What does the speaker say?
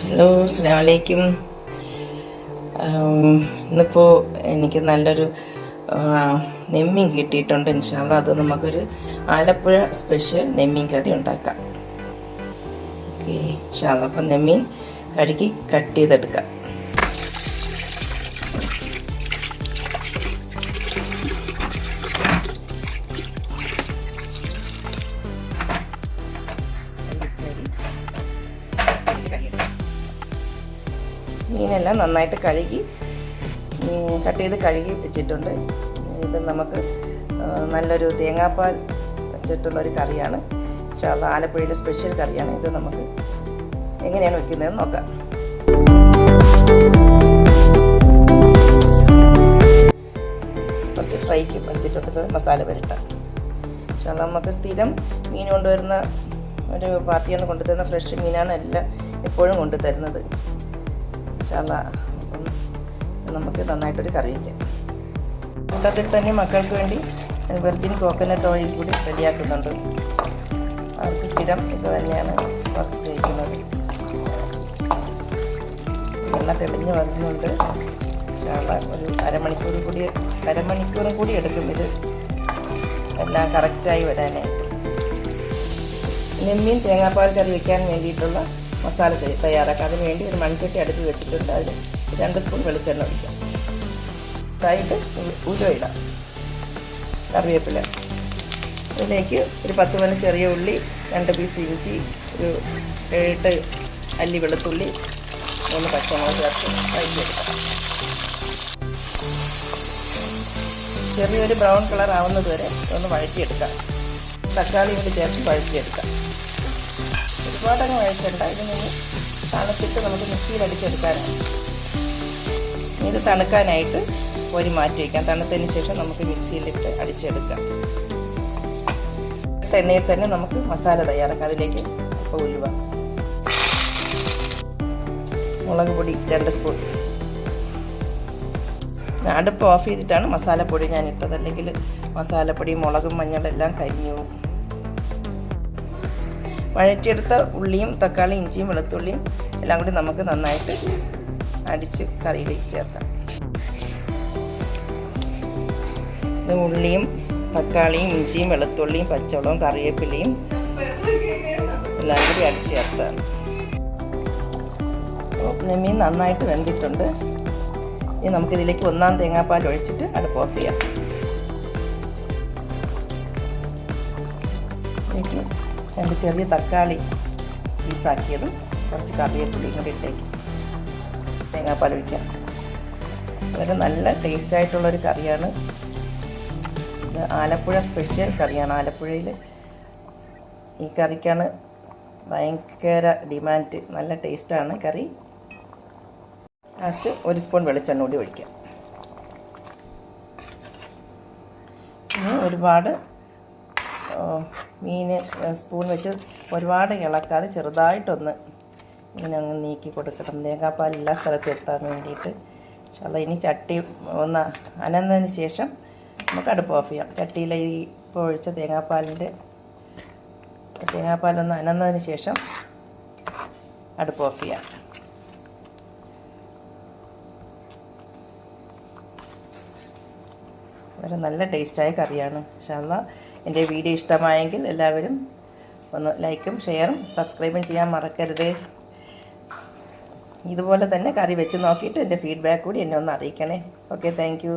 Hello, അസ്സലാമു അലൈക്കും. ഇന്നിപ്പോൾ എനിക്ക് നല്ലൊരു നെമ്മീൻ കിട്ടിയിട്ടുണ്ട്. ഇൻഷാ അല്ലാഹ് അത് നമുക്കൊരു ആലപ്പുഴ സ്പെഷ്യൽ നെമ്മീൻ കറി ഉണ്ടാക്കാം. ഓക്കെ, ഇൻഷാ അല്ലാഹ്. അപ്പം നെമ്മീൻ കഴുകി കട്ട് ചെയ്തെടുക്കാം. മീനെല്ലാം നന്നായിട്ട് കഴുകി കട്ട് ചെയ്ത് കഴുകി വെച്ചിട്ടുണ്ട്. ഇത് നമുക്ക് നല്ലൊരു തേങ്ങാപ്പാൽ വെച്ചിട്ടുള്ളൊരു കറിയാണ്. പക്ഷേ അത് ആലപ്പുഴയിലെ സ്പെഷ്യൽ കറിയാണ്. ഇത് നമുക്ക് എങ്ങനെയാണ് വെക്കുന്നതെന്ന് നോക്കാം. കുറച്ച് ഫ്രൈക്ക് എടുത്തിട്ടുണ്ട് മസാല പുരട്ടാം. പക്ഷേ നമുക്ക് സ്ഥിരം മീൻ കൊണ്ടുവരുന്ന ഒരു പാർട്ടിയാണ് കൊണ്ടുതരുന്ന ഫ്രഷ് മീനാണ് എപ്പോഴും കൊണ്ടുതരുന്നത്. അപ്പം നമുക്ക് നന്നായിട്ടൊരു കറി വയ്ക്കാം. കൂട്ടത്തിൽ തന്നെ മക്കൾക്ക് വേണ്ടി വെർജിൻ കോക്കനട്ട് ഓയിൽ കൂടി റെഡിയാക്കുന്നുണ്ട്. അവർക്ക് സ്ഥിരം ഇത് തന്നെയാണ് വർക്ക് ചെയ്യുന്നത്. എണ്ണ തെളിഞ്ഞ് വരുന്നുണ്ട്. ഒരു അരമണിക്കൂറും കൂടി എടുക്കും ഇത് എല്ലാം കറക്റ്റായി വരാനായിട്ട്. നെമ്മീൻ തേങ്ങാപ്പാൽ കറി വയ്ക്കാൻ വേണ്ടിയിട്ടുള്ള മസാല തയ്യാറാക്കാം. അതിന് വേണ്ടി ഒരു മൺചട്ടി അടുത്ത് വെച്ചിട്ടുണ്ട്. അതിൽ 2 സ്പൂൺ വെളിച്ചെണ്ണ ഒഴിക്കാം. ഇതായിട്ട് ഉലുവ ഇടാം, കറിവേപ്പില. അതിലേക്ക് ഒരു 10 മണി ചെറിയ ഉള്ളി, 2 പീസ് ഇഞ്ചി, ഒരു 7 അല്ലി വെളുത്തുള്ളി, 3 പച്ചമുളക് ചേർത്ത് വഴറ്റിയെടുക്കാം. ചെറിയൊരു ബ്രൗൺ കളർ ആവുന്നത് വരെ ഒന്ന് വഴറ്റിയെടുക്കാം. തക്കാളി കൂടി ചേർത്ത് വഴറ്റിയെടുക്കാം. ഒരുപാടങ്ങ് വഴറ്റണ്ട. ഇത് നിന്ന് തണുത്തിട്ട് നമുക്ക് മിക്സിയിൽ അടിച്ചെടുക്കാനാണ്. ഇത് തണുക്കാനായിട്ട് ഒരു മാറ്റി വയ്ക്കാം. തണുത്തതിന് ശേഷം നമുക്ക് മിക്സിയിലിട്ട് അടിച്ചെടുക്കാം. എണ്ണയിൽ തന്നെ നമുക്ക് മസാല തയ്യാറാക്കാം. അതിലേക്ക് ഇപ്പോൾ ഉലുവ, മുളക് പൊടി 2 സ്പൂൺ. അടുപ്പ് ഓഫ് ചെയ്തിട്ടാണ് മസാലപ്പൊടി ഞാൻ ഇട്ടത്. അല്ലെങ്കിൽ മസാലപ്പൊടി, മുളകും മഞ്ഞളെല്ലാം കരിഞ്ഞു പോകും. വഴറ്റിയെടുത്ത ഉള്ളിയും തക്കാളി, ഇഞ്ചിയും വെളുത്തുള്ളിയും എല്ലാം കൂടി നമുക്ക് നന്നായിട്ട് അടിച്ച് കറിയിലേക്ക് ചേർക്കാം. ഉള്ളിയും തക്കാളിയും ഇഞ്ചിയും വെളുത്തുള്ളിയും പച്ചമുളകും കറിവേപ്പിലയും എല്ലാം കൂടി അടിച്ച് ചേർത്താണ്. നെമ്മീൻ നന്നായിട്ട് വെന്തിട്ടുണ്ട്. ഇനി നമുക്കിതിലേക്ക് 1 തേങ്ങാപ്പാൽ ഒഴിച്ചിട്ട് അടുപ്പ് ഓഫ് ചെയ്യാം. 2 ചെറിയ തക്കാളി പീസാക്കിയതും കുറച്ച് കറിവേപ്പിലയും കൂടി ഇട്ടേക്ക് തേങ്ങാപ്പാൽ ഒഴിക്കാം. വളരെ നല്ല ടേസ്റ്റായിട്ടുള്ളൊരു കറിയാണ്. ഇത് ആലപ്പുഴ സ്പെഷ്യൽ കറിയാണ്. ആലപ്പുഴയിൽ ഈ കറിക്കാണ് ഭയങ്കര ഡിമാൻഡ്. നല്ല ടേസ്റ്റാണ് കറി. ലാസ്റ്റ് 1 സ്പൂൺ വെളിച്ചെണ്ണ കൂടി ഒഴിക്കാം. ഇനി ഒരുപാട് മീൻ സ്പൂൺ വെച്ച് ഒരുപാട് ഇളക്കാതെ ചെറുതായിട്ടൊന്ന് ഇങ്ങനെ അങ്ങ് നീക്കി കൊടുക്കണം. തേങ്ങാപ്പാൽ എല്ലാ സ്ഥലത്തും എത്താൻ വേണ്ടിയിട്ട്. പക്ഷേ ഇനി ചട്ടി ഒന്ന് അനന്നതിന് ശേഷം നമുക്ക് അടുപ്പ് ഓഫ് ചെയ്യാം. ചട്ടിയിൽ ഇപ്പോൾ ഒഴിച്ച തേങ്ങാപ്പാലൊന്ന് അനന്നതിന് ശേഷം അടുപ്പ് ഓഫ് ചെയ്യാം. വളരെ നല്ല ടേസ്റ്റായ കറിയാണ്. ഇൻഷാ അല്ലാഹ് എൻ്റെ വീഡിയോ ഇഷ്ടമായെങ്കിൽ എല്ലാവരും ഒന്ന് ലൈക്കും ഷെയറും സബ്സ്ക്രൈബും ചെയ്യാൻ മറക്കരുത്. ഇതുപോലെ തന്നെ കറി വെച്ച് നോക്കിയിട്ട് എൻ്റെ ഫീഡ്ബാക്ക് കൂടി എന്നെ ഒന്ന് അറിയിക്കണേ. Okay, thank you.